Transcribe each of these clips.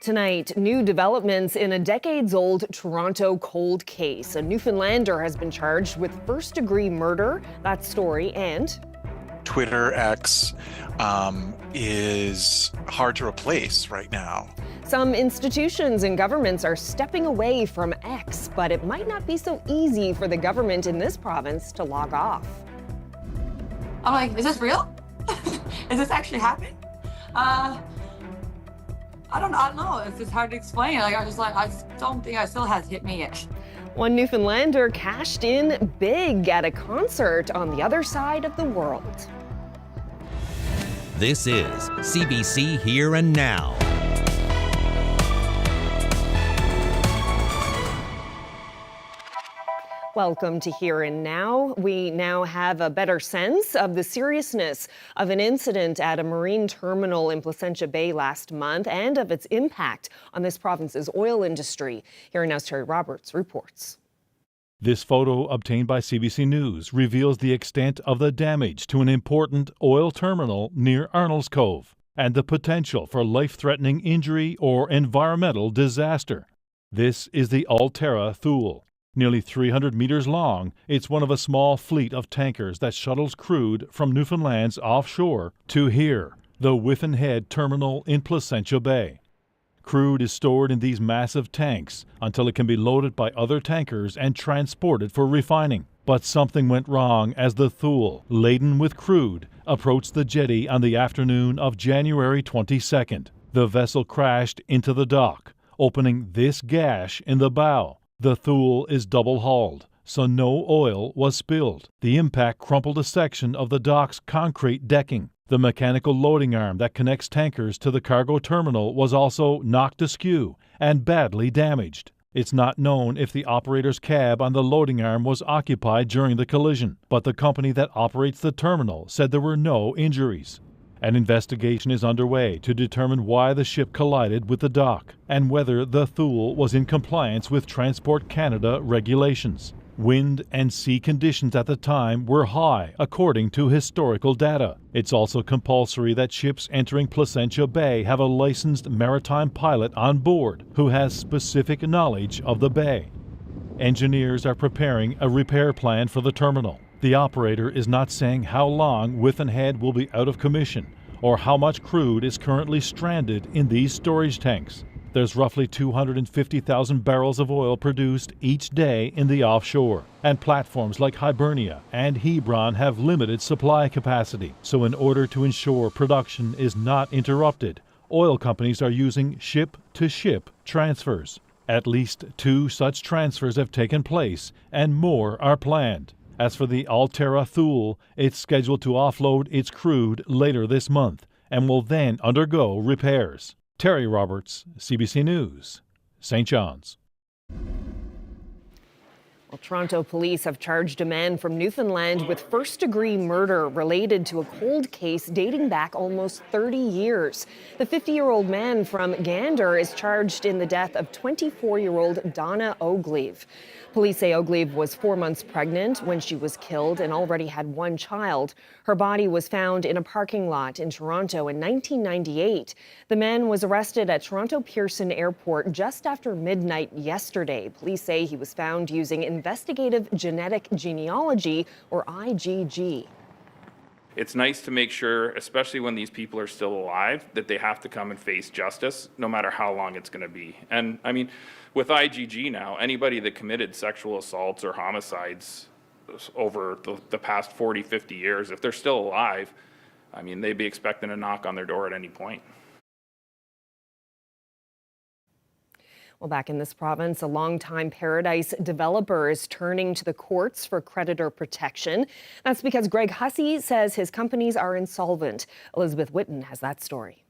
Tonight, new developments in a decades-old Toronto cold case. A Newfoundlander has been charged with first-degree murder. That story and Twitter X is hard to replace right now. Some institutions and governments are stepping away from X, but it might not be so easy for the government in this province to log off. I'm like, is this real? Is this actually happening? I don't know. It's just hard to explain. I don't think it still has hit me yet. One Newfoundlander cashed in big at a concert on the other side of the world. This is CBC Here and Now. Welcome to Here and Now. We now have a better sense of the seriousness of an incident at a marine terminal in Placentia Bay last month and of its impact on this province's oil industry. Here and Now's Terry Roberts reports. This photo, obtained by CBC News, reveals the extent of the damage to an important oil terminal near Arnold's Cove and the potential for life-threatening injury or environmental disaster. This is the Altera Thule. Nearly 300 meters long, it's one of a small fleet of tankers that shuttles crude from Newfoundland's offshore to here, the Whiffen Head terminal in Placentia Bay. Crude is stored in these massive tanks until it can be loaded by other tankers and transported for refining. But something went wrong as the Thule, laden with crude, approached the jetty on the afternoon of January 22nd. The vessel crashed into the dock, opening this gash in the bow. The Thule is double-hulled, so no oil was spilled. The impact crumpled a section of the dock's concrete decking. The mechanical loading arm that connects tankers to the cargo terminal was also knocked askew and badly damaged. It's not known if the operator's cab on the loading arm was occupied during the collision, but the company that operates the terminal said there were no injuries. An investigation is underway to determine why the ship collided with the dock and whether the Thule was in compliance with Transport Canada regulations. Wind and sea conditions at the time were high, according to historical data. It's also compulsory that ships entering Placentia Bay have a licensed maritime pilot on board who has specific knowledge of the bay. Engineers are preparing a repair plan for the terminal. The operator is not saying how long Whiffen Head will be out of commission or how much crude is currently stranded in these storage tanks. There's roughly 250,000 barrels of oil produced each day in the offshore, and platforms like Hibernia and Hebron have limited supply capacity. So in order to ensure production is not interrupted, oil companies are using ship-to-ship transfers. At least 2 such transfers have taken place, and more are planned. As for the Altera Thule, it's scheduled to offload its crude later this month and will then undergo repairs. Terry Roberts, CBC News, St. John's. Well, Toronto police have charged a man from Newfoundland with first-degree murder related to a cold case dating back almost 30 years. The 50-year-old man from Gander is charged in the death of 24-year-old Donna Oglieve. Police say Oglieve was 4 months pregnant when she was killed and already had 1 child. Her body was found in a parking lot in Toronto in 1998. The man was arrested at Toronto Pearson Airport just after midnight yesterday. Police say he was found using investigative genetic genealogy, or IgG. It's nice to make sure, especially when these people are still alive, that they have to come and face justice, no matter how long it's going to be. And I mean, with IgG now, anybody that committed sexual assaults or homicides over the past 40, 50 years, if they're still alive, I mean, they'd be expecting a knock on their door at any point. Well, back in this province, a longtime Paradise developer is turning to the courts for creditor protection. That's because Greg Hussey says his companies are insolvent. Elizabeth Whitten has that story.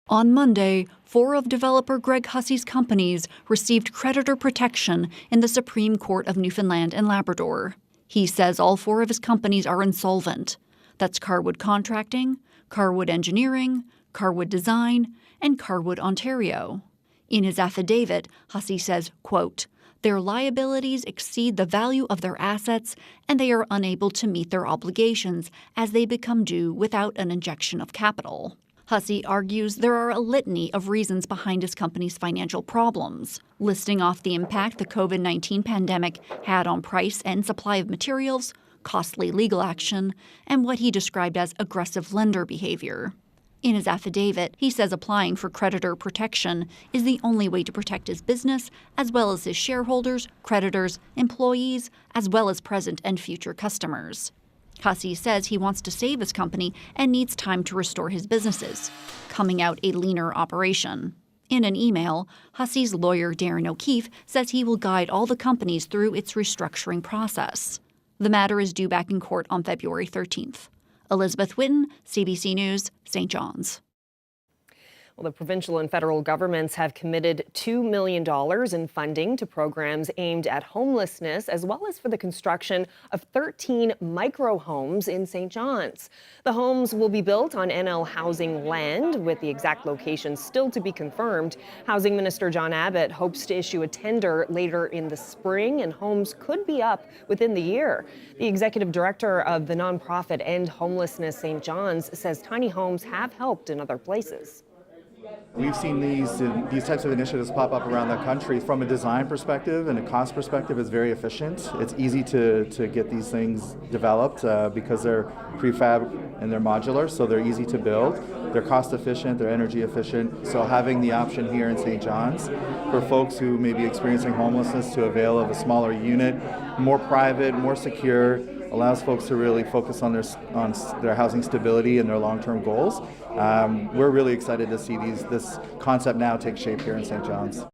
On Monday, 4 of developer Greg Hussey's companies received creditor protection in the Supreme Court of Newfoundland and Labrador. He says all 4 of his companies are insolvent. That's Carwood Contracting, Carwood Engineering, Carwood Design, and Carwood Ontario. In his affidavit, Hussey says, quote, "Their liabilities exceed the value of their assets and they are unable to meet their obligations as they become due without an injection of capital." Hussey argues there are a litany of reasons behind his company's financial problems, listing off the impact the COVID-19 pandemic had on price and supply of materials, costly legal action, and what he described as aggressive lender behavior. In his affidavit, he says applying for creditor protection is the only way to protect his business, as well as his shareholders, creditors, employees, as well as present and future customers. Hussey says he wants to save his company and needs time to restore his businesses, coming out a leaner operation. In an email, Hussey's lawyer Darren O'Keefe says he will guide all the companies through its restructuring process. The matter is due back in court on February 13th. Elizabeth Whitten, CBC News, St. John's. Well, the provincial and federal governments have committed $2 million in funding to programs aimed at homelessness, as well as for the construction of 13 micro homes in St. John's. The homes will be built on NL Housing land, with the exact location still to be confirmed. Housing Minister John Abbott hopes to issue a tender later in the spring, and homes could be up within the year. The executive director of the nonprofit End Homelessness St. John's says tiny homes have helped in other places. We've seen these types of initiatives pop up around the country. From a design perspective and a cost perspective, it's very efficient. It's easy to get these things developed because they're prefab and they're modular, so they're easy to build. They're cost efficient, they're energy efficient. So having the option here in St. John's for folks who may be experiencing homelessness to avail of a smaller unit, more private, more secure, allows folks to really focus on their housing stability and their long-term goals. We're really excited to see this concept now take shape here in St. John's.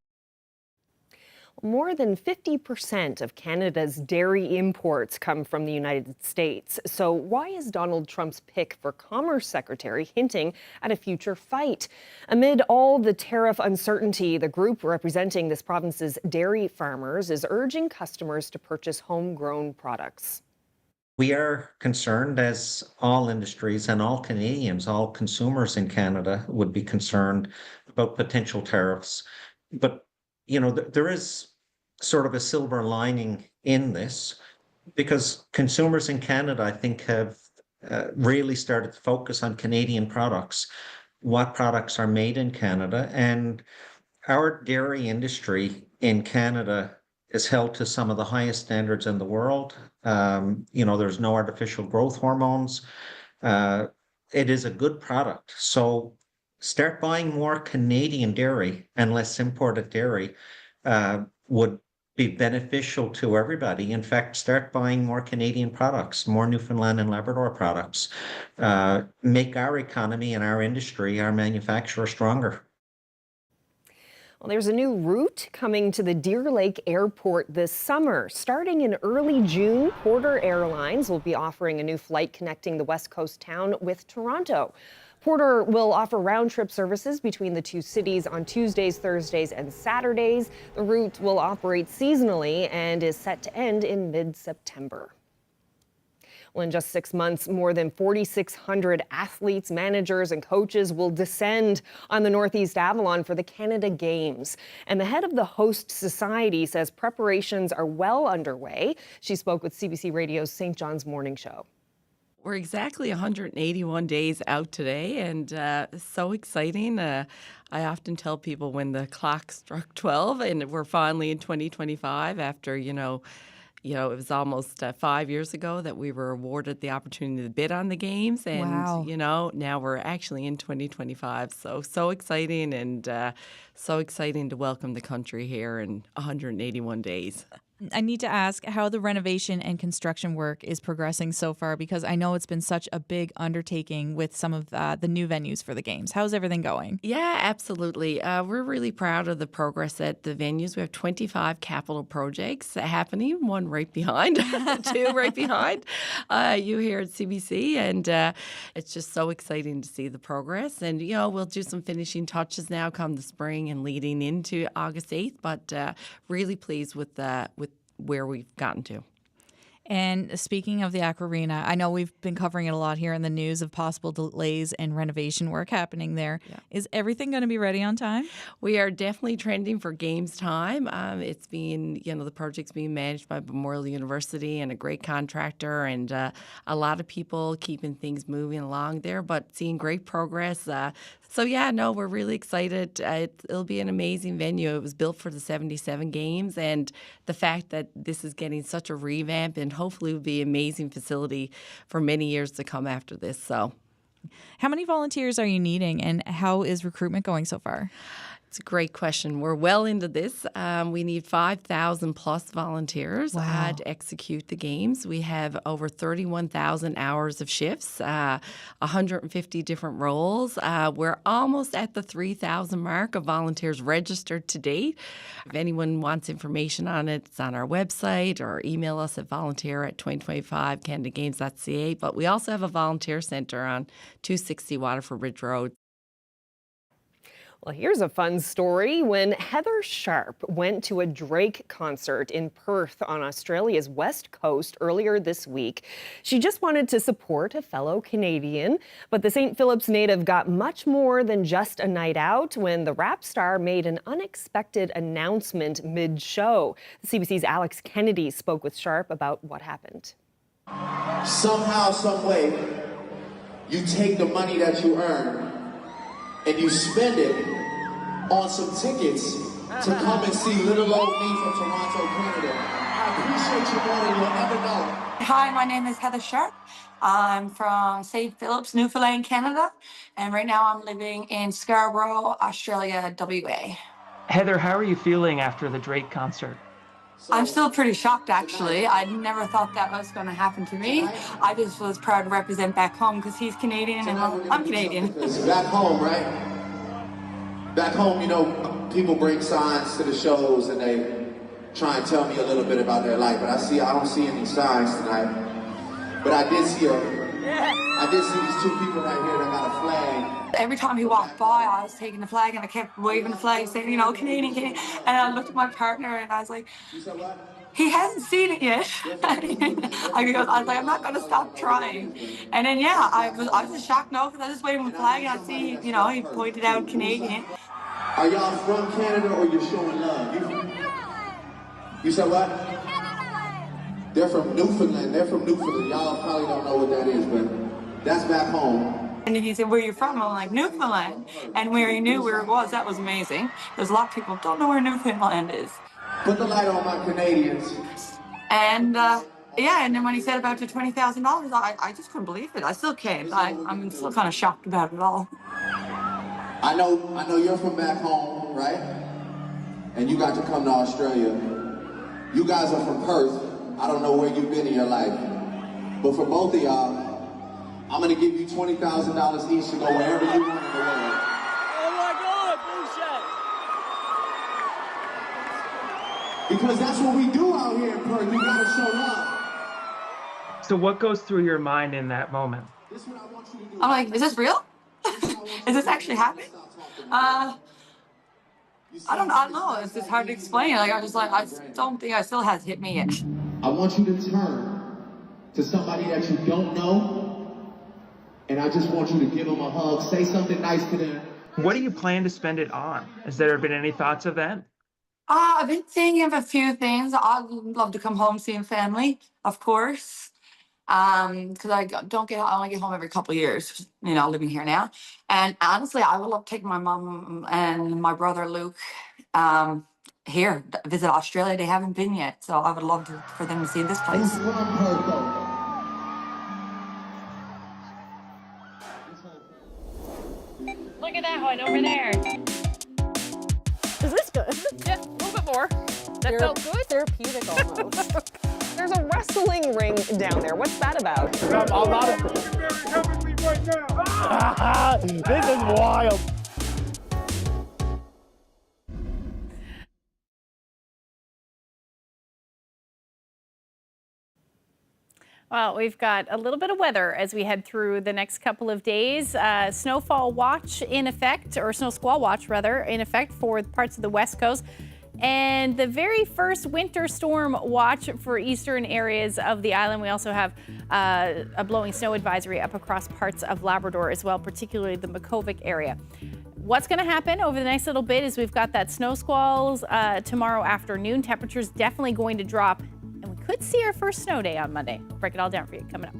More than 50% of Canada's dairy imports come from the United States. So why is Donald Trump's pick for Commerce Secretary hinting at a future fight? Amid all the tariff uncertainty, the group representing this province's dairy farmers is urging customers to purchase homegrown products. We are concerned, as all industries and all Canadians, all consumers in Canada would be concerned about potential tariffs. But, there is sort of a silver lining in this, because consumers in Canada, I think, have really started to focus on Canadian products, what products are made in Canada. And our dairy industry in Canada is held to some of the highest standards in the world. There's no artificial growth hormones. It is a good product. So start buying more Canadian dairy and less imported dairy would be beneficial to everybody. In fact, start buying more Canadian products, more Newfoundland and Labrador products. Make our economy and our industry, our manufacturer stronger. Well, there's a new route coming to the Deer Lake Airport this summer. Starting in early June, Porter Airlines will be offering a new flight connecting the West Coast town with Toronto. Porter will offer round-trip services between the two cities on Tuesdays, Thursdays, and Saturdays. The route will operate seasonally and is set to end in mid-September. Well, in just 6 months, more than 4,600 athletes, managers, and coaches will descend on the Northeast Avalon for the Canada Games. And the head of the host society says preparations are well underway. She spoke with CBC Radio's St. John's Morning Show. We're exactly 181 days out today, and so exciting. I often tell people when the clock struck 12 and we're finally in 2025 after, it was almost 5 years ago that we were awarded the opportunity to bid on the games. And, wow. Now we're actually in 2025. So exciting, and so exciting to welcome the country here in 181 days. I need to ask how the renovation and construction work is progressing so far, because I know it's been such a big undertaking with some of the new venues for the games. How's everything going? Yeah, absolutely. We're really proud of the progress at the venues. We have 25 capital projects happening, one right behind, two right behind you here at CBC. And it's just so exciting to see the progress. And, we'll do some finishing touches now come the spring and leading into August 8th. But really pleased with where we've gotten to. And speaking of the Aqua Arena, I know we've been covering it a lot here in the news of possible delays and renovation work happening there. Yeah. Is everything going to be ready on time? We are definitely trending for games time. It's being, the project's being managed by Memorial University and a great contractor, and a lot of people keeping things moving along there, but seeing great progress. We're really excited. It'll be an amazing venue. It was built for the 77 games, and the fact that this is getting such a revamp and hopefully will be an amazing facility for many years to come after this. So, how many volunteers are you needing, and how is recruitment going so far? It's a great question. We're well into this. We need 5,000 plus volunteers to execute the games. We have over 31,000 hours of shifts, 150 different roles. We're almost at the 3,000 mark of volunteers registered to date. If anyone wants information on it, it's on our website, or email us at volunteer@2025canadagames.ca. But we also have a volunteer center on 260 Waterford Ridge Road. Well, here's a fun story. When Heather Sharp went to a Drake concert in Perth on Australia's west coast earlier this week, she just wanted to support a fellow Canadian. But the St. Philip's native got much more than just a night out when the rap star made an unexpected announcement mid-show. CBC's Alex Kennedy spoke with Sharp about what happened. Somehow, some way, you take the money that you earn and you spend it on some tickets to come and see little old me from Toronto, Canada. I appreciate you more than you'll ever know. Hi, my name is Heather Sharp. I'm from St. Philip's, Newfoundland, Canada, and right now I'm living in Scarborough, Australia, WA. Heather, how are you feeling after the Drake concert? I'm still pretty shocked, actually. I never thought that was going to happen to me. I just was proud to represent back home because he's Canadian and I'm Canadian. Back home, right? Back home, people bring signs to the shows and they try and tell me a little bit about their life, but I don't see any signs tonight. But I did see these two people right here that got a flag. Every time he walked by, I was taking the flag and I kept waving the flag, saying, Canadian, Canadian. And I looked at my partner and I was like, he hasn't seen it yet. I was like, I'm not going to stop trying. And then, I was just shocked, because I was just waving the flag and I see, he pointed out Canadian. Are y'all from Canada or you're showing love? You said what? They're from Newfoundland. Y'all probably don't know what that is, but that's back home. And then he said, where are you from? I'm like, Newfoundland. And where he knew where it was, that was amazing. There's a lot of people who don't know where Newfoundland is. Put the light on my Canadians. And and then when he said about the $20,000, I just couldn't believe it. I still can't. I'm still kind of shocked about it all. I know you're from back home, right? And you got to come to Australia. You guys are from Perth. I don't know where you've been in your life. But for both of y'all, I'm going to give you $20,000 each to go wherever you want in the world. Oh my God, bullshit! Because that's what we do out here in Perth. You got to show love. So what goes through your mind in that moment? I'm like, is this real? Is this actually happening? I don't know. It's just hard to explain. I don't think it still has hit me yet. I want you to turn to somebody that you don't know, and I just want you to give them a hug. Say something nice to them. What do you plan to spend it on? Has there been any thoughts of that? I've been thinking of a few things. I'd love to come home, seeing family, of course. Because I only get home every couple of years, living here now. And honestly, I would love to take my mom and my brother Luke here, visit Australia. They haven't been yet, so I would love for them to see this place. Look at that one over there. Is this good? Yeah, a little bit more. That felt good. Therapeutic almost. There's a wrestling ring down there. What's that about? This is wild. Well, we've got a little bit of weather as we head through the next couple of days. Snowfall watch in effect, or snow squall watch rather, in effect for parts of the west coast. And the very first winter storm watch for eastern areas of the island. We also have a blowing snow advisory up across parts of Labrador as well, particularly the Makkovik area. What's going to happen over the next little bit is we've got that snow squalls tomorrow afternoon. Temperatures definitely going to drop, and we could see our first snow day on Monday. I'll break it all down for you coming up.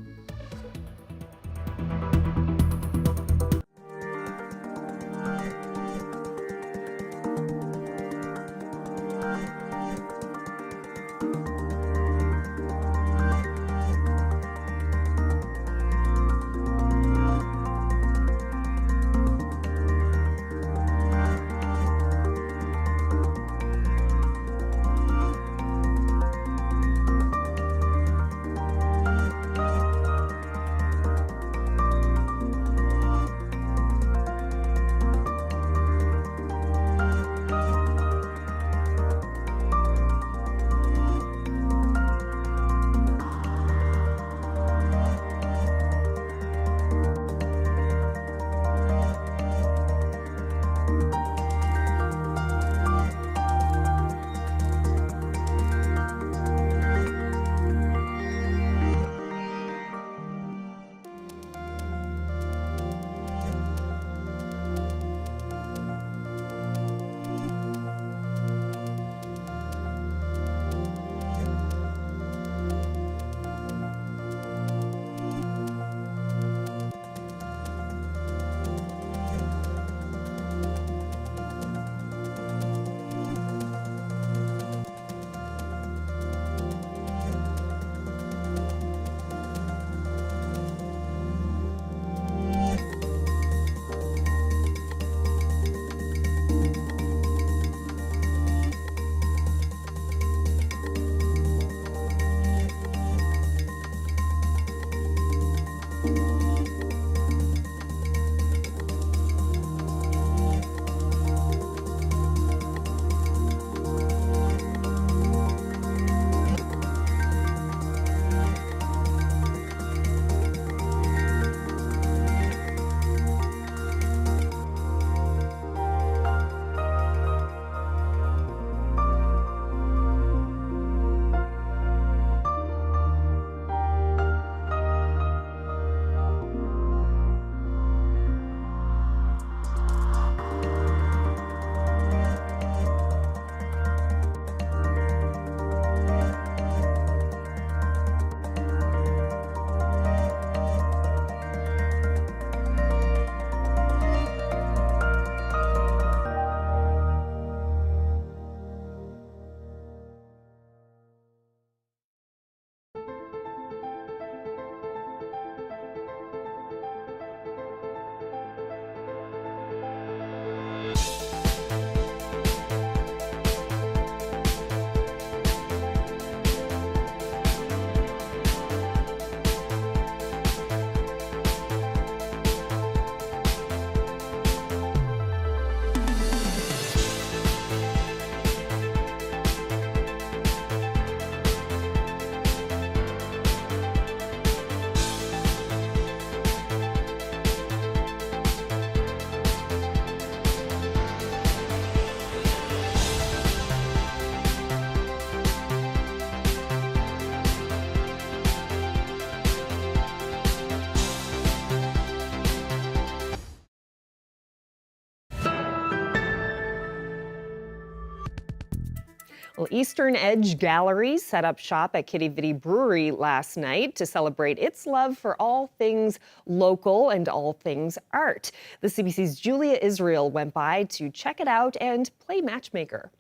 Well, Eastern Edge Galleries set up shop at Kitty Vitty Brewery last night to celebrate its love for all things local and all things art. The CBC's Julia Israel went by to check it out and play matchmaker.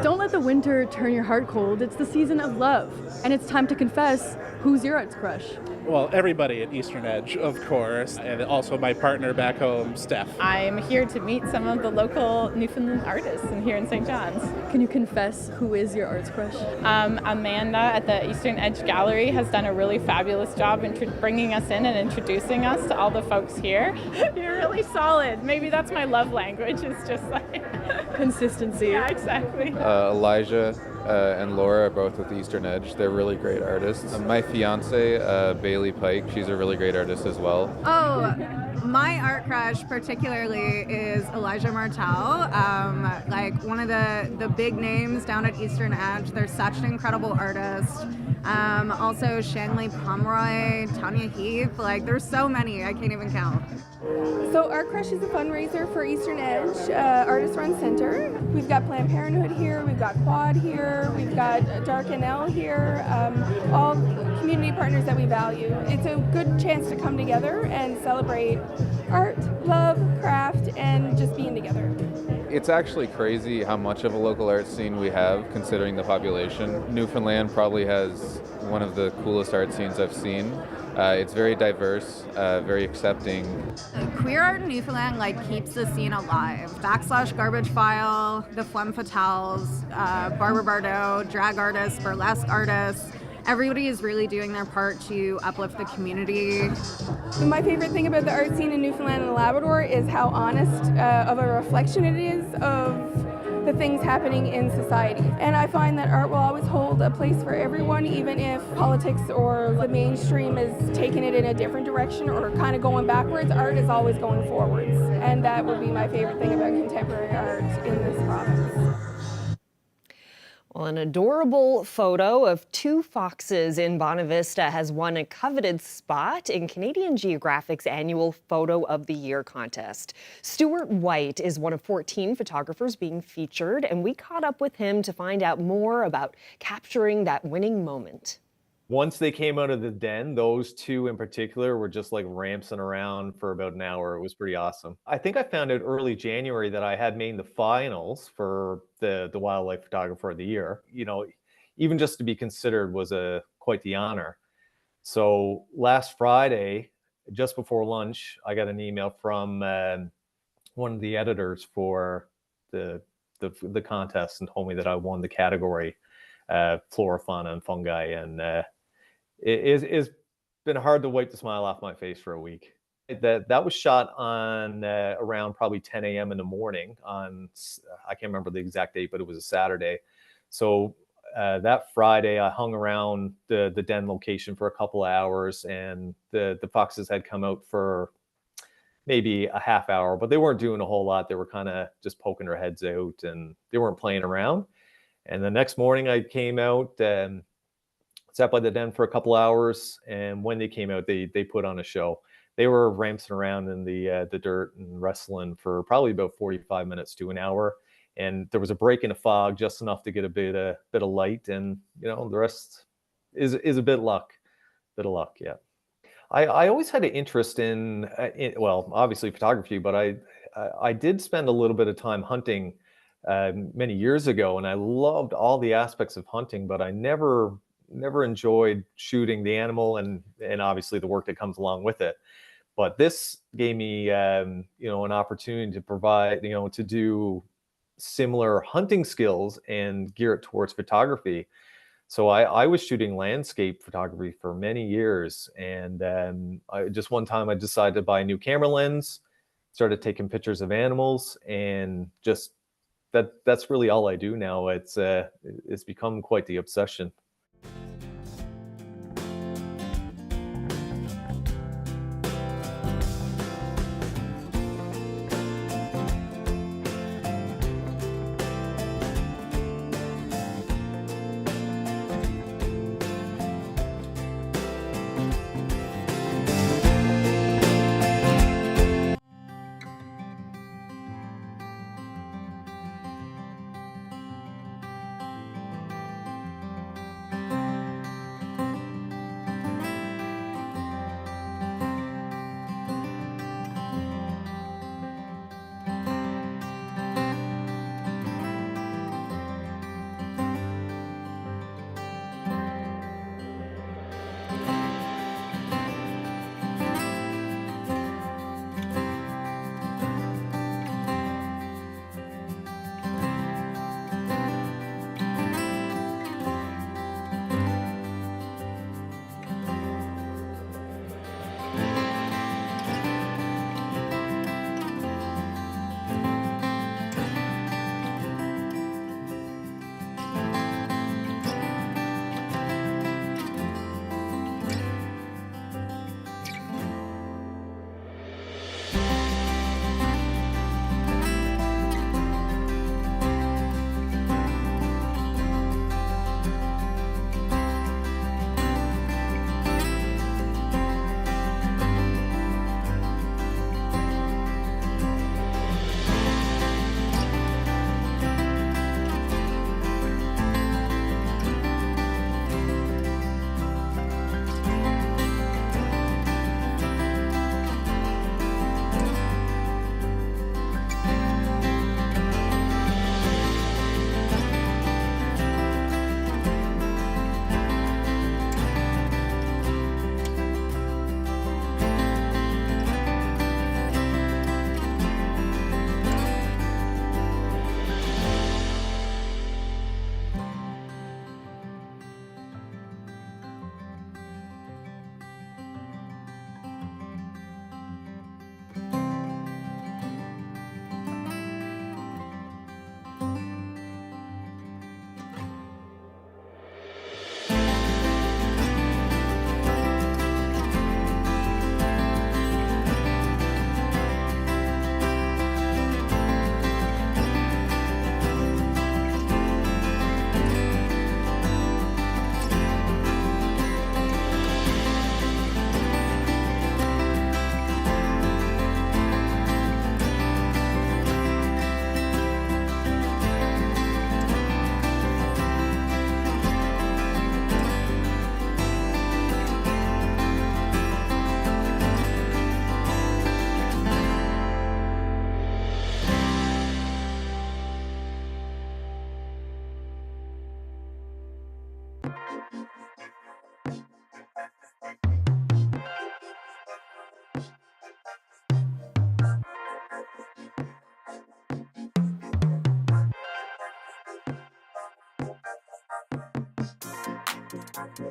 Don't let the winter turn your heart cold. It's the season of love, and it's time to confess who's your arts crush. Well, everybody at Eastern Edge, of course, and also my partner back home, Steph. I'm here to meet some of the local Newfoundland artists here in St. John's. Can you confess who is your arts crush? Amanda at the Eastern Edge Gallery has done a really fabulous job in bringing us in and introducing us to all the folks here. You're really solid. Maybe that's my love language. It's just like consistency. Yeah, exactly. Elijah and Laura are both with Eastern Edge. They're really great artists. My fiance, Bailey Pike, she's a really great artist as well. Oh, my art crush particularly is Elijah Martel, like one of the big names down at Eastern Edge. They're such an incredible artist. Also Shanley Pomeroy, Tanya Heath, like there's so many, I can't even count. So Art Crush is a fundraiser for Eastern Edge, Artist Run Center. We've got Planned Parenthood here, we've got Quad here, we've got Dark NL here, all community partners that we value. It's a good chance to come together and celebrate art, love, craft, and just being together. It's actually crazy how much of a local art scene we have, considering the population. Newfoundland probably has one of the coolest art scenes I've seen. It's very diverse, very accepting. Queer art in Newfoundland like keeps the scene alive. /Garbage File, the Femme Fatales, Barbara Bardot, drag artists, burlesque artists. Everybody is really doing their part to uplift the community. My favorite thing about the art scene in Newfoundland and Labrador is how honest of a reflection it is of the things happening in society. And I find that art will always hold a place for everyone, even if politics or the mainstream is taking it in a different direction or kind of going backwards. Art is always going forwards. And that would be my favorite thing about contemporary art in this province. Well, an adorable photo of two foxes in Bonavista has won a coveted spot in Canadian Geographic's annual Photo of the Year contest. Stuart White is one of 14 photographers being featured, and we caught up with him to find out more about capturing that winning moment. Once they came out of the den, those two in particular were just like ramping around for about an hour. It was pretty awesome. I think I found out early January that I had made the finals for the Wildlife Photographer of the Year. You know, even just to be considered was quite the honor. So last Friday, just before lunch, I got an email from one of the editors for the contest and told me that I won the category flora, fauna, and fungi, and it's been hard to wipe the smile off my face for a week. That was shot on around probably 10 a.m. in the morning on, I can't remember the exact date, but it was a Saturday. So that Friday, I hung around the den location for a couple of hours, and the foxes had come out for maybe a half hour, but they weren't doing a whole lot. They were kind of just poking their heads out, and they weren't playing around. And the next morning I came out and sat by the den for a couple hours. And when they came out, they put on a show. They were ramping around in the dirt and wrestling for probably about 45 minutes to an hour. And there was a break in the fog, just enough to get a bit of light. And, you know, the rest is a bit of luck, yeah. I always had an interest in well, obviously photography, but I did spend a little bit of time hunting many years ago, and I loved all the aspects of hunting, but I never enjoyed shooting the animal and obviously the work that comes along with it. But this gave me you know, an opportunity to provide, you know, to do similar hunting skills and gear it towards photography. So I was shooting landscape photography for many years, and one time I decided to buy a new camera lens, started taking pictures of animals, and just that's really all I do now. It's become quite the obsession. Well,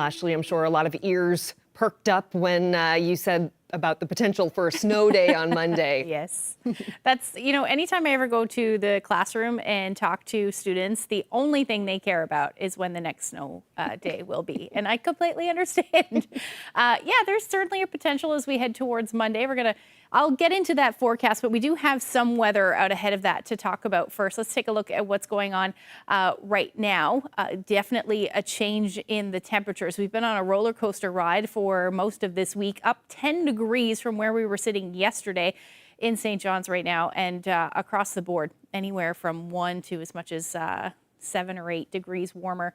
Ashley, I'm sure a lot of ears perked up when you said about the potential for a snow day on Monday. Yes. That's, anytime I ever go to the classroom and talk to students, the only thing they care about is when the next snow day will be. And I completely understand. There's certainly a potential as we head towards Monday. I'll get into that forecast, but we do have some weather out ahead of that to talk about first. Let's take a look at what's going on right now. Definitely a change in the temperatures. We've been on a roller coaster ride for most of this week, up 10 degrees from where we were sitting yesterday in St. John's right now, and across the board, anywhere from 1 to as much as 7 or 8 degrees warmer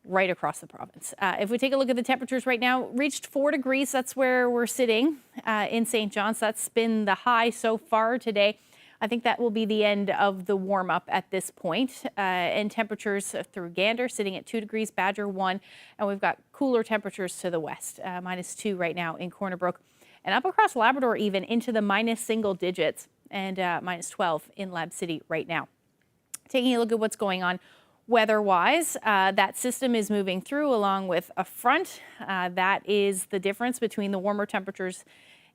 right across the province. If we take a look at the temperatures right now, reached 4 degrees. That's where we're sitting in St. John's. That's been the high so far today. I think that will be the end of the warm up at this point. And temperatures through Gander sitting at 2 degrees, Badger 1, and we've got cooler temperatures to the west, -2 right now in Corner Brook, and up across Labrador even into the minus single digits, and -12 in Lab City right now. Taking a look at what's going on weather-wise, that system is moving through along with a front. That is the difference between the warmer temperatures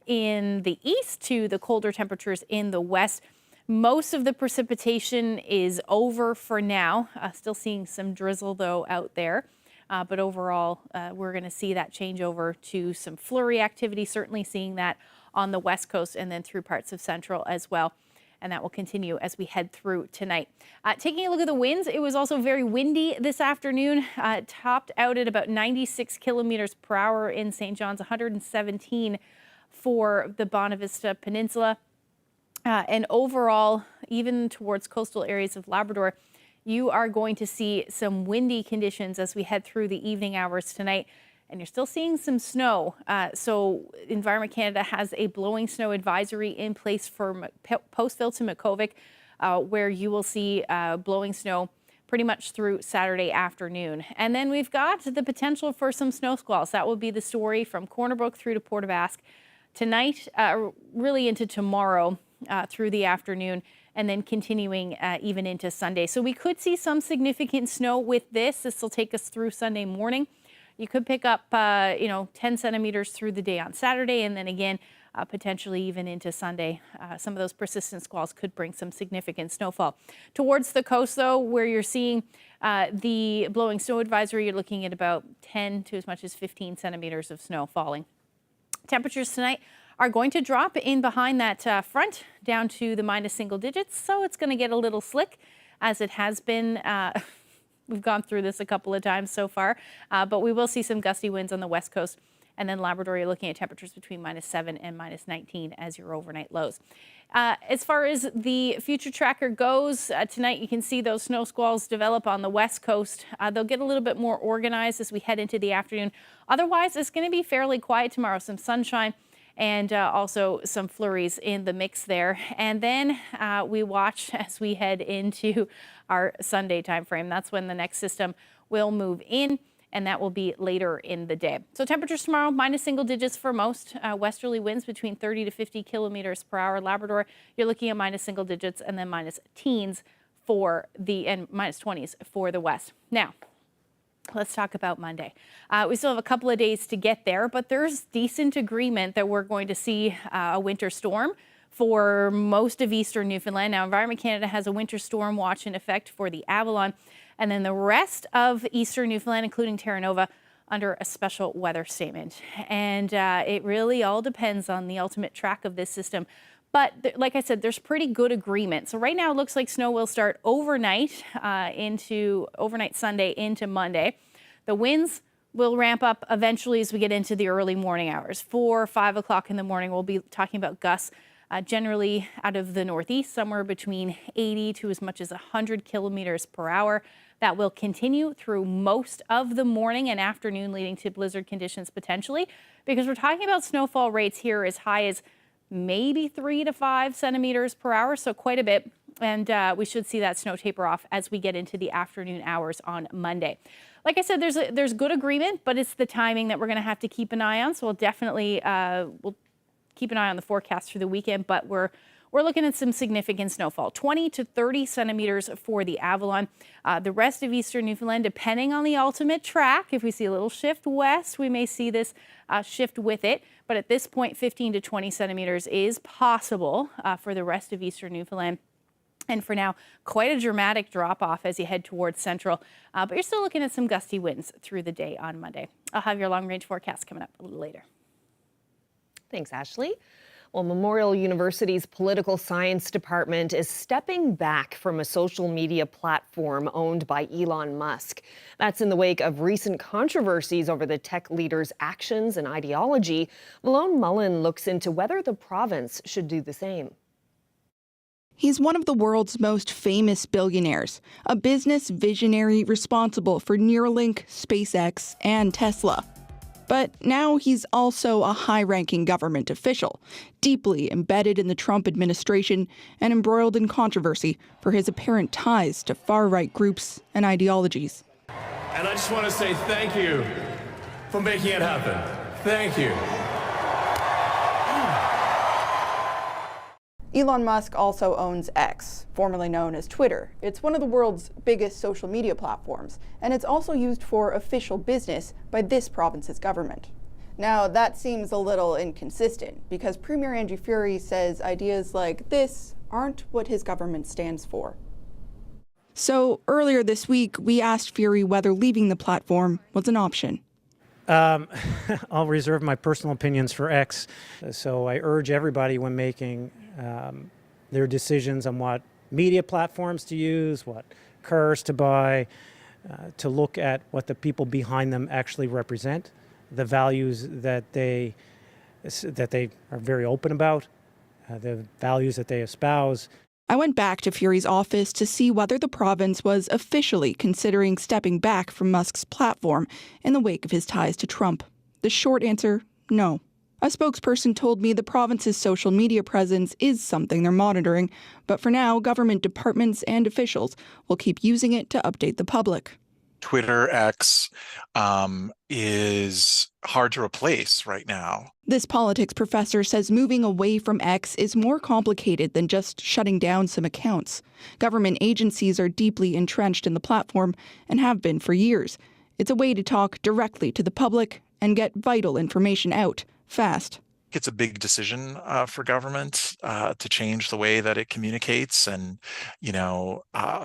in the east to the colder temperatures in the west. Most of the precipitation is over for now. Still seeing some drizzle, though, out there. But overall, we're going to see that change over to some flurry activity, certainly seeing that on the west coast and then through parts of central as well. And that will continue as we head through tonight. Taking a look at the winds, it was also very windy this afternoon. Topped out at about 96 kilometers per hour in St. John's, 117 for the Bonavista Peninsula. And overall, even towards coastal areas of Labrador, you are going to see some windy conditions as we head through the evening hours tonight. And you're still seeing some snow. So Environment Canada has a blowing snow advisory in place for Postville to Makkovik, where you will see blowing snow pretty much through Saturday afternoon. And then we've got the potential for some snow squalls. That will be the story from Corner Brook through to Port aux Basques tonight, really into tomorrow through the afternoon, and then continuing even into Sunday. So we could see some significant snow with this. This will take us through Sunday morning. You could pick up, 10 centimeters through the day on Saturday, and then again, potentially even into Sunday. Some of those persistent squalls could bring some significant snowfall. Towards the coast, though, where you're seeing the blowing snow advisory, you're looking at about 10 to as much as 15 centimeters of snow falling. Temperatures tonight are going to drop in behind that front down to the minus single digits, so it's going to get a little slick as it has been. We've gone through this a couple of times so far, but we will see some gusty winds on the west coast. And then Labrador, you're looking at temperatures between -7 and -19 as your overnight lows. As far as the future tracker goes, tonight you can see those snow squalls develop on the west coast. They'll get a little bit more organized as we head into the afternoon. Otherwise, it's going to be fairly quiet tomorrow. Some sunshine and also some flurries in the mix there. And then we watch as we head into our Sunday timeframe. That's when the next system will move in, and that will be later in the day. So temperatures tomorrow, minus single digits for most. Westerly winds between 30 to 50 kilometers per hour. Labrador, you're looking at minus single digits, and then minus teens for and minus 20s for the west. Now, let's talk about Monday. We still have a couple of days to get there, but there's decent agreement that we're going to see a winter storm for most of eastern Newfoundland. Now, Environment Canada has a winter storm watch in effect for the Avalon, and then the rest of eastern Newfoundland, including Terra Nova, under a special weather statement. And it really all depends on the ultimate track of this system. But like I said, there's pretty good agreement. So right now it looks like snow will start overnight into overnight Sunday into Monday. The winds will ramp up eventually as we get into the early morning hours. 4 or 5 o'clock in the morning, we'll be talking about gusts generally out of the northeast, somewhere between 80 to as much as 100 kilometers per hour. That will continue through most of the morning and afternoon, leading to blizzard conditions potentially, because we're talking about snowfall rates here as high as maybe 3 to 5 centimeters per hour, so quite a bit. And we should see that snow taper off as we get into the afternoon hours on Monday. Like I said, there's good agreement, but it's the timing that we're going to have to keep an eye on. So we'll definitely we'll keep an eye on the forecast through the weekend, but we're looking at some significant snowfall, 20 to 30 centimeters for the Avalon. The rest of eastern Newfoundland, depending on the ultimate track, if we see a little shift west, we may see this shift with it. But at this point, 15 to 20 centimeters is possible for the rest of eastern Newfoundland. And for now, quite a dramatic drop-off as you head towards central. But you're still looking at some gusty winds through the day on Monday. I'll have your long-range forecast coming up a little later. Thanks, Ashley. Well, Memorial University's political science department is stepping back from a social media platform owned by Elon Musk. That's in the wake of recent controversies over the tech leader's actions and ideology. Malone Mullen looks into whether the province should do the same. He's one of the world's most famous billionaires, a business visionary responsible for Neuralink, SpaceX, and Tesla. But now he's also a high-ranking government official, deeply embedded in the Trump administration and embroiled in controversy for his apparent ties to far-right groups and ideologies. And I just want to say thank you for making it happen. Thank you. Elon Musk also owns X, formerly known as Twitter. It's one of the world's biggest social media platforms, and it's also used for official business by this province's government. Now, that seems a little inconsistent, because Premier Andrew Furey says ideas like this aren't what his government stands for. So, earlier this week, we asked Furey whether leaving the platform was an option. I'll reserve my personal opinions for X, so I urge everybody when making their decisions on what media platforms to use, what cars to buy, to look at what the people behind them actually represent, the values that they are very open about, the values that they espouse. I went back to Furey's office to see whether the province was officially considering stepping back from Musk's platform in the wake of his ties to Trump. The short answer, no. A spokesperson told me the province's social media presence is something they're monitoring, but for now, government departments and officials will keep using it to update the public. Twitter, X, is hard to replace right now. This politics professor says moving away from X is more complicated than just shutting down some accounts. Government agencies are deeply entrenched in the platform and have been for years. It's a way to talk directly to the public and get vital information out fast. It's a big decision for government to change the way that it communicates, and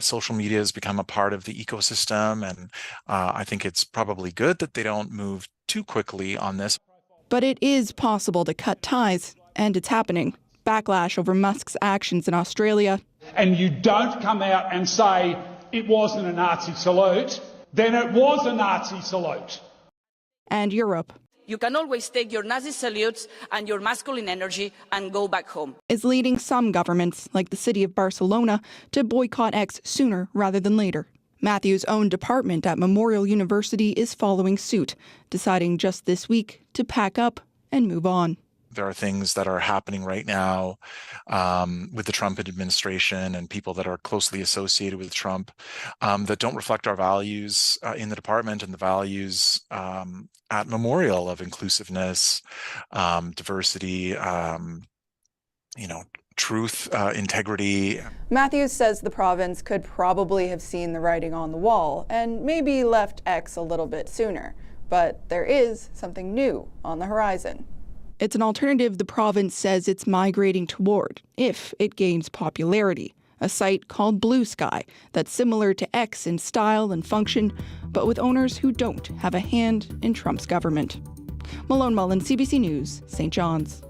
social media has become a part of the ecosystem, and I think it's probably good that they don't move too quickly on this. But it is possible to cut ties, and it's happening. Backlash over Musk's actions in Australia. And you don't come out and say it wasn't a Nazi salute, then it was a Nazi salute. And Europe. You can always take your Nazi salutes and your masculine energy and go back home. Is leading some governments, like the city of Barcelona, to boycott X sooner rather than later. Matthew's own department at Memorial University is following suit, deciding just this week to pack up and move on. There are things that are happening right now with the Trump administration and people that are closely associated with Trump that don't reflect our values in the department and the values at Memorial of inclusiveness, diversity, truth, integrity. Matthews says the province could probably have seen the writing on the wall and maybe left X a little bit sooner. But there is something new on the horizon. It's an alternative the province says it's migrating toward if it gains popularity. A site called Blue Sky that's similar to X in style and function, but with owners who don't have a hand in Trump's government. Malone Mullen, CBC News, St. John's.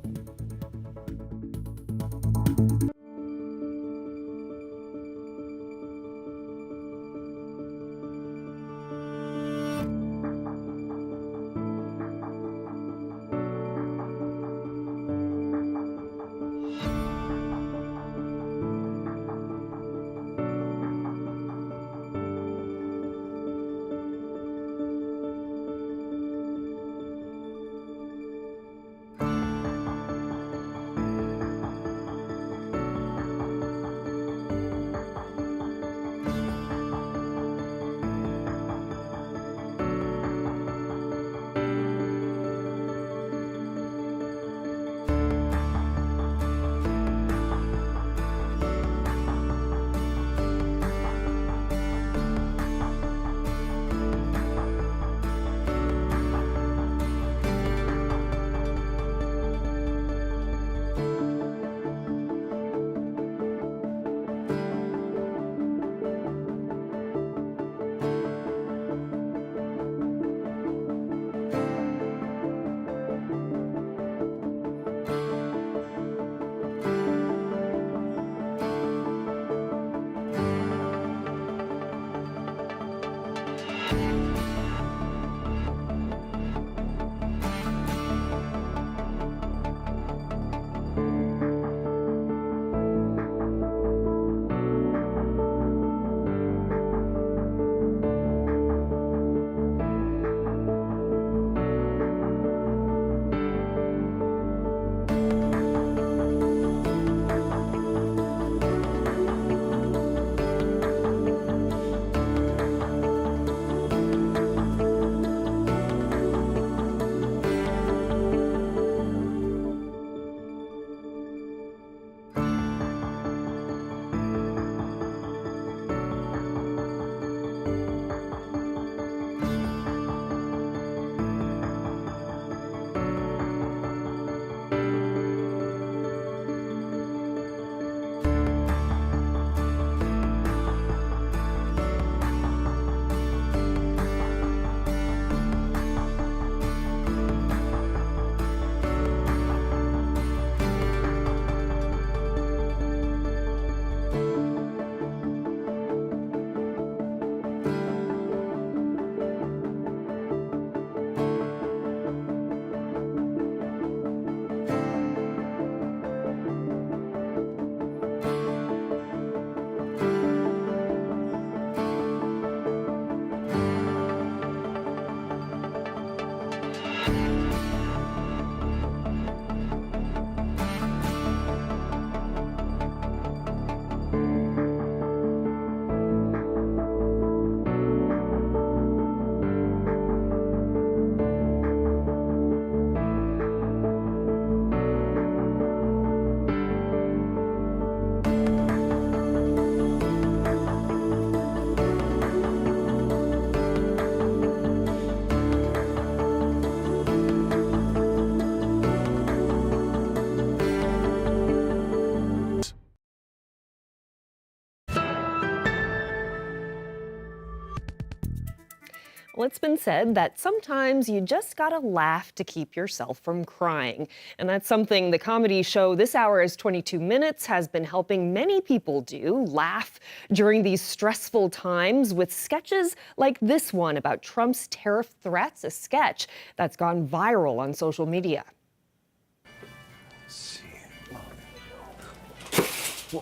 Well, it's been said that sometimes you just gotta laugh to keep yourself from crying. And that's something the comedy show This Hour is 22 Minutes has been helping many people do, laugh during these stressful times with sketches like this one about Trump's tariff threats, a sketch that's gone viral on social media.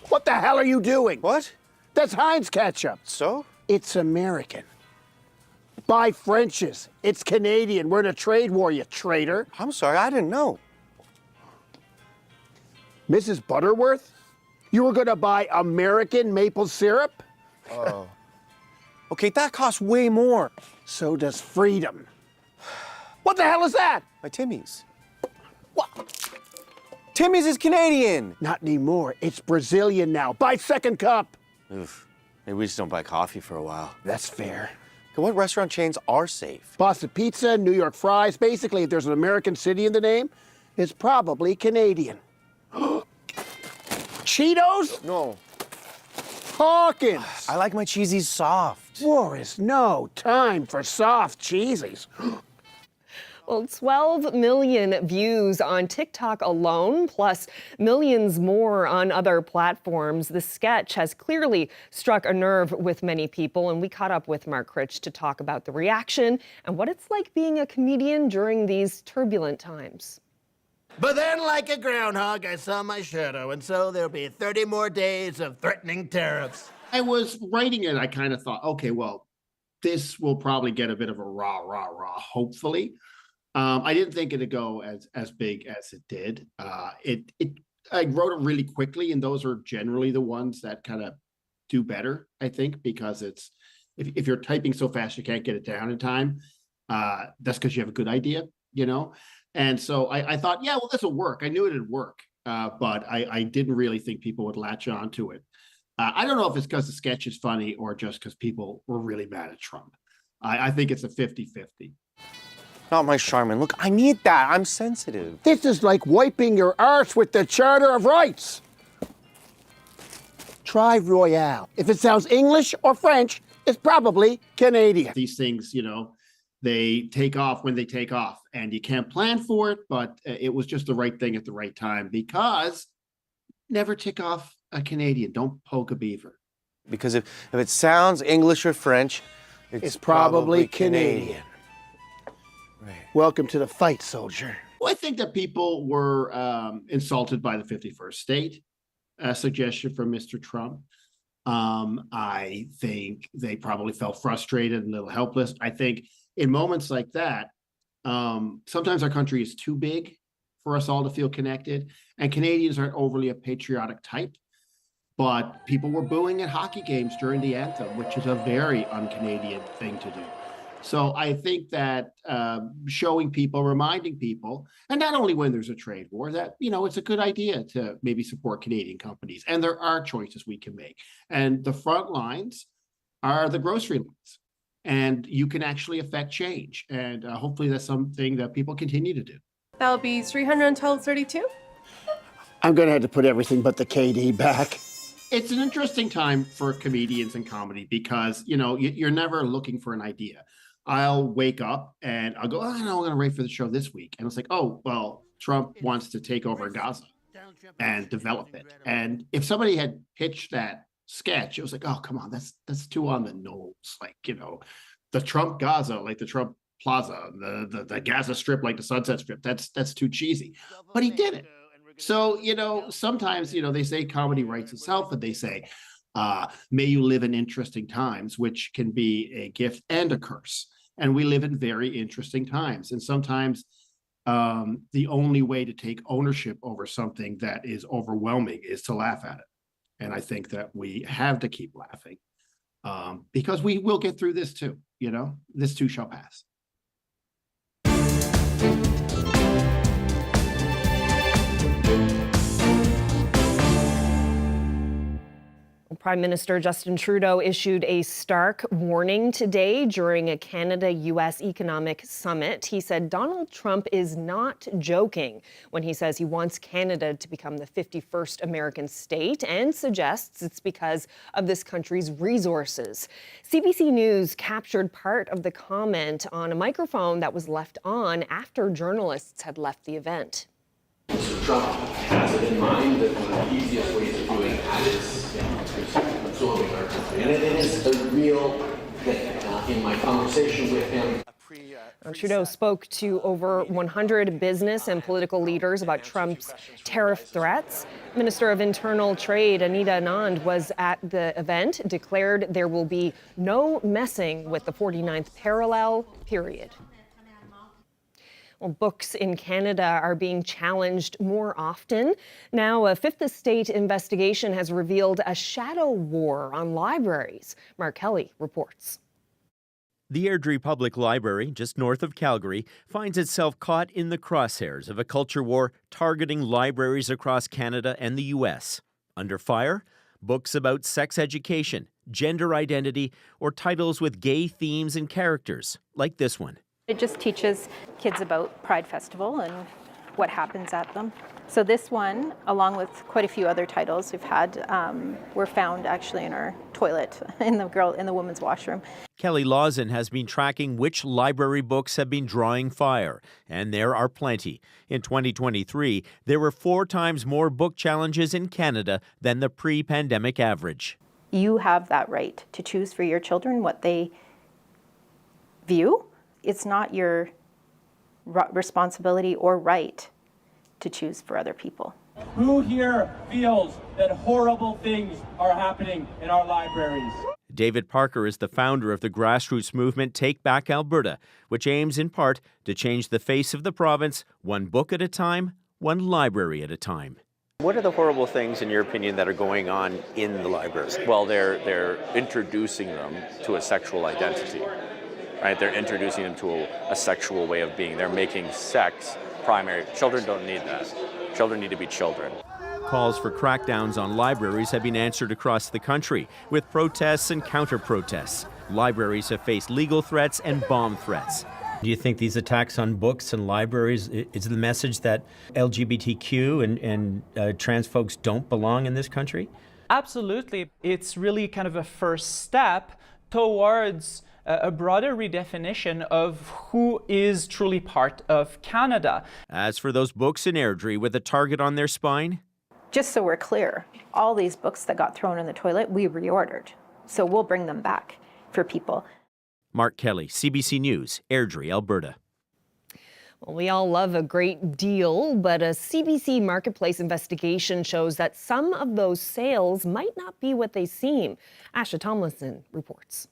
What the hell are you doing? What? That's Heinz ketchup. So? It's American. Buy French's. It's Canadian. We're in a trade war, you traitor. I'm sorry, I didn't know. Mrs. Butterworth? You were gonna buy American maple syrup? Oh. Okay, that costs way more. So does freedom. What the hell is that? My Timmy's. What? Timmy's is Canadian. Not anymore. It's Brazilian now. Buy second cup. Oof. Maybe we just don't buy coffee for a while. That's fair. What restaurant chains are safe? Boston Pizza, New York Fries. Basically, if there's an American city in the name, it's probably Canadian. Cheetos? No. Hawkins. I like my cheesies soft. War is no time for soft cheesies. Well, 12 million views on TikTok alone, plus millions more on other platforms. The sketch has clearly struck a nerve with many people, and we caught up with Mark Critch to talk about the reaction and what it's like being a comedian during these turbulent times. But then, like a groundhog, I saw my shadow, and so there'll be 30 more days of threatening tariffs. I was writing it, I kind of thought, okay, well, this will probably get a bit of a rah, hopefully. I didn't think it'd go as big as it did. I wrote it really quickly, and those are generally the ones that kind of do better, I think, because it's if you're typing so fast you can't get it down in time, that's because you have a good idea, you know? And so I thought, yeah, well, this will work. I knew it'd work, but I didn't really think people would latch on to it. I don't know if it's because the sketch is funny or just because people were really mad at Trump. I think it's a 50-50. Not my Charmin. Look, I need that. I'm sensitive. This is like wiping your arse with the Charter of Rights. Try Royale. If it sounds English or French, it's probably Canadian. These things, you know, they take off when they take off, and you can't plan for it, but it was just the right thing at the right time, because never tick off a Canadian. Don't poke a beaver. Because if it sounds English or French, it's probably Canadian. Right. Welcome to the fight, soldier. Well, I think that people were insulted by the 51st state suggestion from Mr. Trump. I think they probably felt frustrated and a little helpless. I think in moments like that, sometimes our country is too big for us all to feel connected, and Canadians aren't overly a patriotic type, but people were booing at hockey games during the anthem, which is a very un-Canadian thing to do. So I think that showing people, reminding people, and not only when there's a trade war, that, you know, it's a good idea to maybe support Canadian companies. And there are choices we can make. And the front lines are the grocery lines. And you can actually affect change. And hopefully that's something that people continue to do. That'll be 300 until 32? I'm going to have to put everything but the KD back. It's an interesting time for comedians and comedy because, you know, you're never looking for an idea. I'll wake up and I'll go, oh, no, I'm going to write for the show this week. And it's like, oh, well, Trump wants to take over Gaza and develop it. And if somebody had pitched that sketch, it was like, oh, come on, that's too on the nose. Like, you know, the Trump Gaza, like the Trump Plaza, the Gaza Strip, like the Sunset Strip, that's too cheesy. But he did it. So, you know, sometimes, you know, they say comedy writes itself, and they say, may you live in interesting times, which can be a gift and a curse. And we live in very interesting times. And sometimes the only way to take ownership over something that is overwhelming is to laugh at it. And I think that we have to keep laughing because we will get through this too, you know, this too shall pass. Prime Minister Justin Trudeau issued a stark warning today during a Canada-U.S. economic summit. He said Donald Trump is not joking when he says he wants Canada to become the 51st American state and suggests it's because of this country's resources. CBC News captured part of the comment on a microphone that was left on after journalists had left the event. Mr. Trump has it in mind that one of the easiest ways of doing that is absorbing our country. And it is a real thing. In my conversation with him, Trudeau spoke to over 100 business and political leaders about Trump's tariff threats. Minister of Internal Trade Anita Anand was at the event, declared there will be no messing with the 49th parallel, period. Well, books in Canada are being challenged more often. Now, a Fifth Estate investigation has revealed a shadow war on libraries. Mark Kelly reports. The Airdrie Public Library, just north of Calgary, finds itself caught in the crosshairs of a culture war targeting libraries across Canada and the U.S. Under fire, books about sex education, gender identity, or titles with gay themes and characters, like this one. It just teaches kids about Pride Festival and what happens at them. So this one, along with quite a few other titles we've had, were found actually in our toilet in the women's washroom. Kelly Lawson has been tracking which library books have been drawing fire, and there are plenty. In 2023, there were 4 times more book challenges in Canada than the pre-pandemic average. You have that right to choose for your children what they view. It's not your responsibility or right to choose for other people. Who here feels that horrible things are happening in our libraries? David Parker is the founder of the grassroots movement Take Back Alberta, which aims in part to change the face of the province, one book at a time, one library at a time. What are the horrible things, in your opinion, that are going on in the libraries? Well, they're introducing them to a sexual identity. Right? They're introducing them to a sexual way of being. They're making sex primary. Children don't need that. Children need to be children. Calls for crackdowns on libraries have been answered across the country, with protests and counter-protests. Libraries have faced legal threats and bomb threats. Do you think these attacks on books and libraries is the message that LGBTQ and trans folks don't belong in this country? Absolutely. It's really kind of a first step towards a broader redefinition of who is truly part of Canada. As for those books in Airdrie with a target on their spine? Just so we're clear, all these books that got thrown in the toilet, we reordered. So we'll bring them back for people. Mark Kelly, CBC News, Airdrie, Alberta. Well, we all love a great deal, but a CBC Marketplace investigation shows that some of those sales might not be what they seem. Asha Tomlinson reports.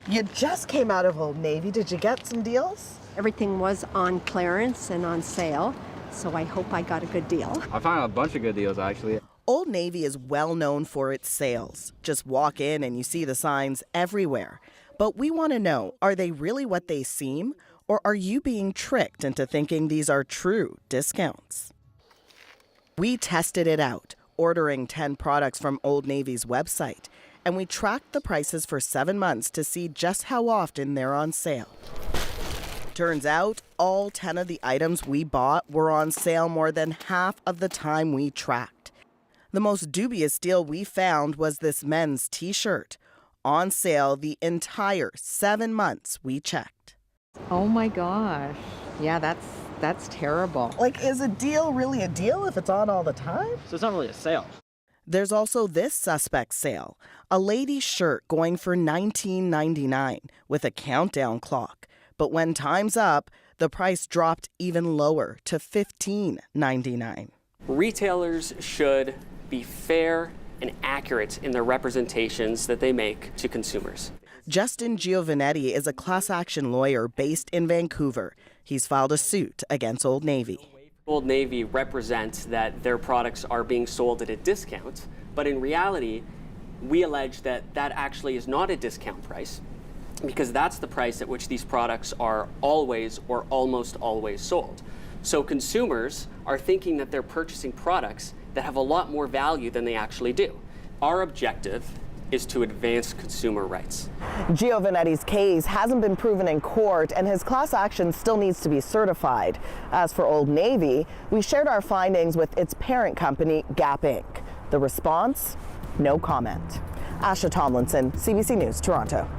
You just came out of Old Navy. Did you get some deals? Everything was on clearance and on sale, so I hope I got a good deal. I found a bunch of good deals, actually. Old Navy is well known for its sales. Just walk in and you see the signs everywhere. But we want to know, are they really what they seem? Or are you being tricked into thinking these are true discounts? We tested it out, ordering 10 products from Old Navy's website. And we tracked the prices for 7 months to see just how often they're on sale. Turns out, all 10 of the items we bought were on sale more than half of the time we tracked. The most dubious deal we found was this men's t-shirt, on sale the entire 7 months we checked. Oh my gosh. Yeah, that's terrible. Like, is a deal really a deal if it's on all the time? So it's not really a sale. There's also this suspect sale, a lady's shirt going for $19.99 with a countdown clock. But when time's up, the price dropped even lower to $15.99. Retailers should be fair and accurate in their representations that they make to consumers. Justin Giovanetti is a class action lawyer based in Vancouver. He's filed a suit against Old Navy. Old Navy represents that their products are being sold at a discount, but in reality, we allege that that actually is not a discount price, because that's the price at which these products are always or almost always sold. So consumers are thinking that they're purchasing products that have a lot more value than they actually do. Our objective is to advance consumer rights. Giovanetti's case hasn't been proven in court, and his class action still needs to be certified. As for Old Navy, we shared our findings with its parent company, Gap Inc. The response? No comment. Asha Tomlinson, CBC News, Toronto.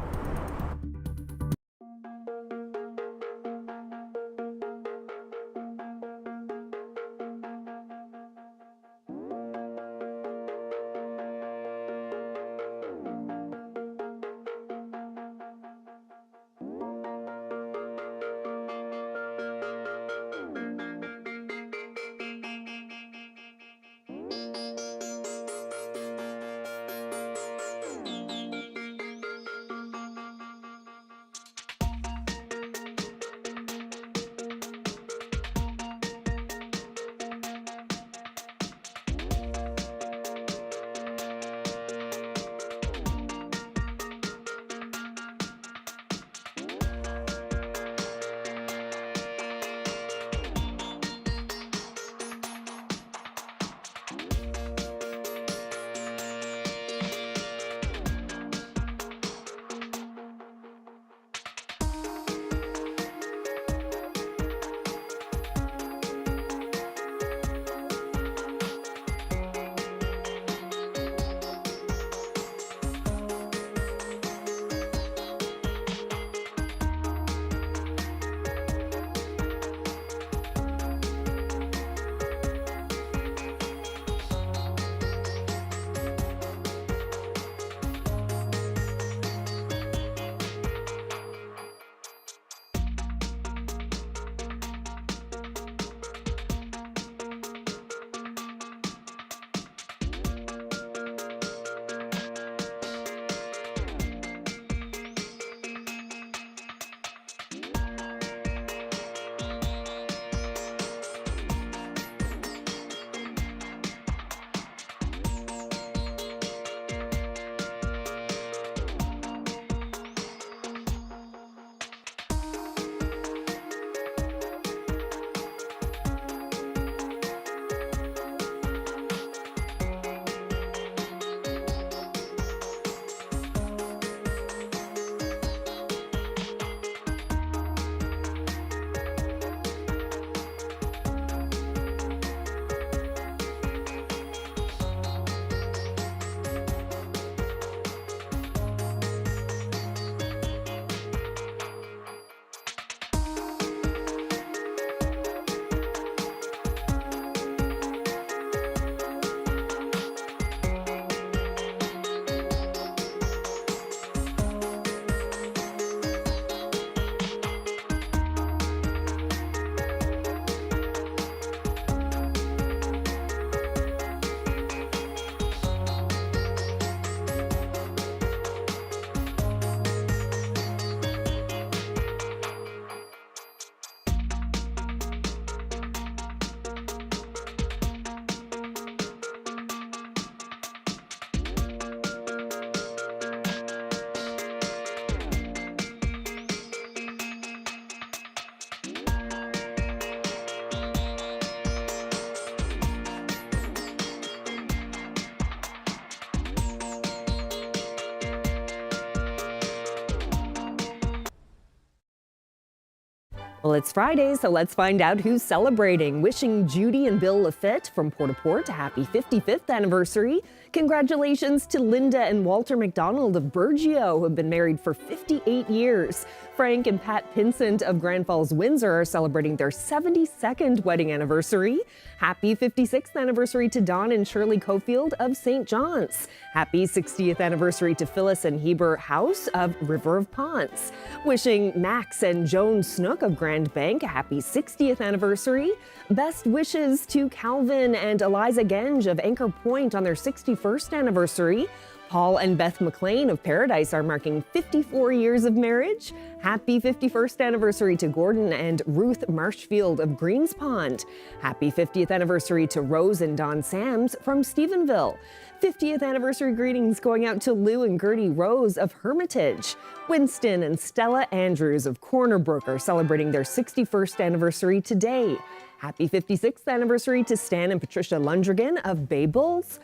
Well, it's Friday, so let's find out who's celebrating. Wishing Judy and Bill Lafitte from Port-au-Port a happy 55th anniversary. Congratulations to Linda and Walter McDonald of Burgeo, who have been married for 58 years. Frank and Pat Pinsent of Grand Falls, Windsor are celebrating their 72nd wedding anniversary. Happy 56th anniversary to Don and Shirley Cofield of St. John's. Happy 60th anniversary to Phyllis and Heber House of River of Ponce. Wishing Max and Joan Snook of Grand Bank a happy 60th anniversary. Best wishes to Calvin and Eliza Genge of Anchor Point on their 61st anniversary. Paul and Beth McLean of Paradise are marking 54 years of marriage. Happy 51st anniversary to Gordon and Ruth Marshfield of Greens Pond. Happy 50th anniversary to Rose and Don Sams from Stephenville. 50th anniversary greetings going out to Lou and Gertie Rose of Hermitage. Winston and Stella Andrews of Corner Brook are celebrating their 61st anniversary today. Happy 56th anniversary to Stan and Patricia Lundrigan of Bay Bulls.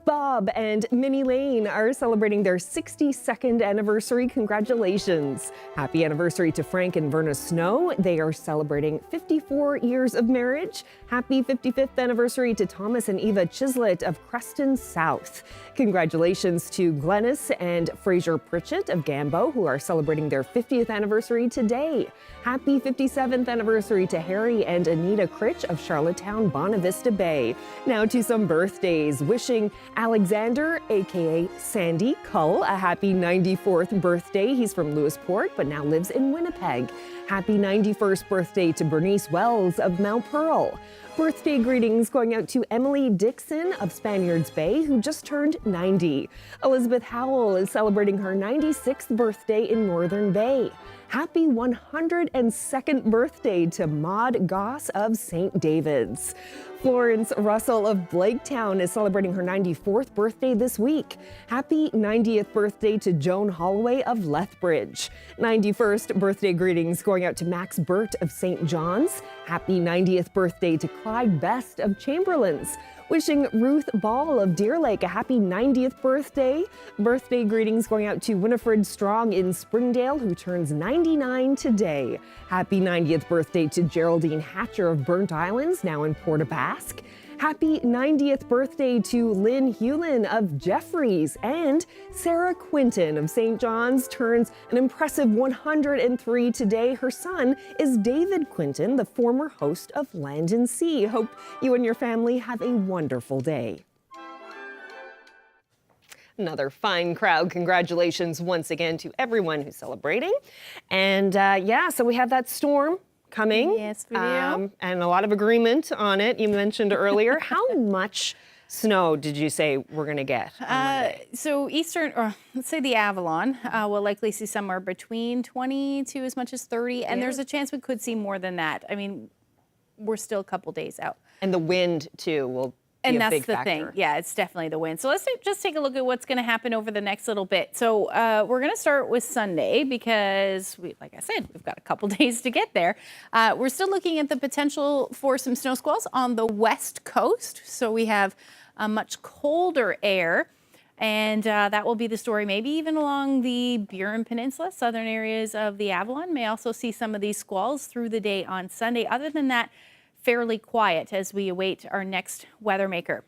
Bob and Minnie Lane are celebrating their 62nd anniversary. Congratulations. Happy anniversary to Frank and Verna Snow. They are celebrating 54 years of marriage. Happy 55th anniversary to Thomas and Eva Chislett of Creston South. Congratulations to Glennis and Fraser Pritchett of Gambo, who are celebrating their 50th anniversary today. Happy 57th anniversary to Harry and Anita Critch of Charlottetown, Bonavista Bay. Now to some birthdays. Wishing Alexander, aka Sandy Cull, a happy 94th birthday. He's from Lewisport, but now lives in Winnipeg. Happy 91st birthday to Bernice Wells of Mount Pearl. Birthday greetings going out to Emily Dixon of Spaniards Bay, who just turned 90. Elizabeth Howell is celebrating her 96th birthday in Northern Bay. Happy 102nd birthday to Maud Goss of St. David's. Florence Russell of Blaketown is celebrating her 94th birthday this week. Happy 90th birthday to Joan Holloway of Lethbridge. 91st birthday greetings going out to Max Burt of St. John's. Happy 90th birthday to Clyde Best of Chamberlain's. Wishing Ruth Ball of Deer Lake a happy 90th birthday. Birthday greetings going out to Winifred Strong in Springdale, who turns 99 today. Happy 90th birthday to Geraldine Hatcher of Burnt Islands, now in Port aux Basques. Happy 90th birthday to Lynn Hewlin of Jeffreys, and Sarah Quinton of St. John's turns an impressive 103 today. Her son is David Quinton, the former host of Land and Sea. Hope you and your family have a wonderful day. Another fine crowd. Congratulations once again to everyone who's celebrating. And so we have that storm coming. Yes, we do. And a lot of agreement on it. You mentioned earlier. How much snow did you say we're going to get on Monday? So eastern, or let's say the Avalon, will likely see somewhere between 20 to as much as 30. And there's a chance we could see more than that. I mean, we're still a couple days out. And the wind, too, will be a big factor. And that's the thing. Yeah, it's definitely the wind. So let's just take a look at what's going to happen over the next little bit. So we're going to start with Sunday because, like I said, we've got a couple days to get there. We're still looking at the potential for some snow squalls on the west coast. So we have a much colder air. And that will be the story, maybe even along the Burin Peninsula. Southern areas of the Avalon may also see some of these squalls through the day on Sunday. Other than that, fairly quiet as we await our next weather maker.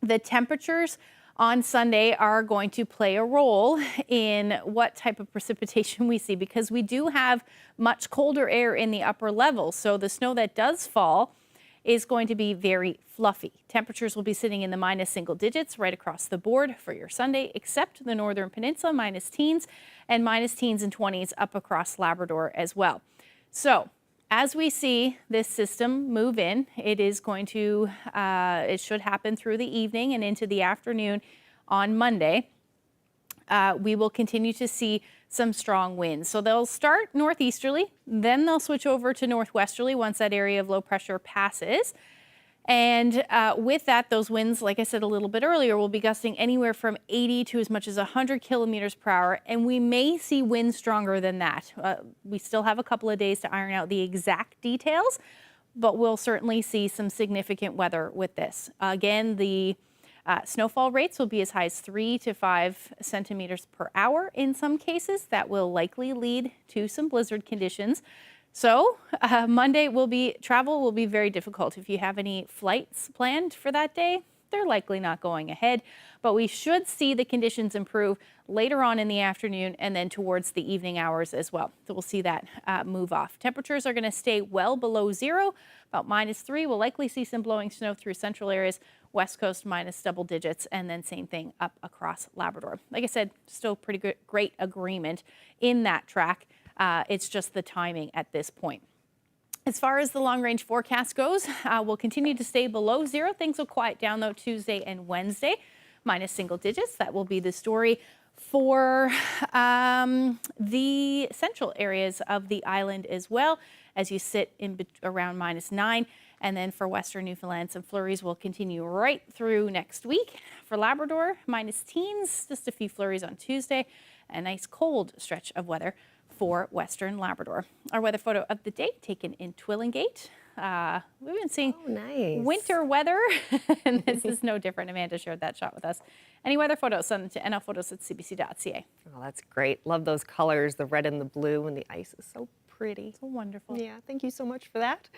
The temperatures on Sunday are going to play a role in what type of precipitation we see, because we do have much colder air in the upper levels. So the snow that does fall is going to be very fluffy. Temperatures will be sitting in the minus single digits right across the board for your Sunday, except the northern peninsula, minus teens, and minus teens and 20s up across Labrador as well. So as we see this system move in, it is going to, it should happen through the evening and into the afternoon on Monday. We will continue to see some strong winds. So they'll start northeasterly, then they'll switch over to northwesterly once that area of low pressure passes. And with that, those winds, like I said a little bit earlier, will be gusting anywhere from 80 to as much as 100 kilometers per hour. And we may see winds stronger than that. We still have a couple of days to iron out the exact details, but we'll certainly see some significant weather with this. Again, the snowfall rates will be as high as 3 to 5 centimeters per hour in some cases. That will likely lead to some blizzard conditions. So Monday travel will be very difficult. If you have any flights planned for that day, they're likely not going ahead, but we should see the conditions improve later on in the afternoon and then towards the evening hours as well. So we'll see that move off. Temperatures are going to stay well below zero, about -3. We'll likely see some blowing snow through central areas, west coast minus double digits, and then same thing up across Labrador. Like I said, still pretty great agreement in that track. It's just the timing at this point. As far as the long-range forecast goes, we'll continue to stay below zero. Things will quiet down, though, Tuesday and Wednesday, minus single digits. That will be the story for the central areas of the island as well, as you sit in around -9. And then for western Newfoundland, some flurries will continue right through next week. For Labrador, minus teens, just a few flurries on Tuesday. A nice cold stretch of weather for western Labrador. Our weather photo of the day taken in Twillingate. We've been seeing nice. winter weather, and this is no different. Amanda shared that shot with us. Any weather photos, send them to nlphotos@cbc.ca. Oh, that's great. Love those colors, the red and the blue, and the ice is so pretty. So wonderful. Yeah, thank you so much for that.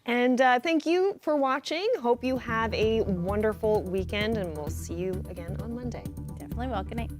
And thank you for watching. Hope you have a wonderful weekend, and we'll see you again on Monday. Definitely will. Good night.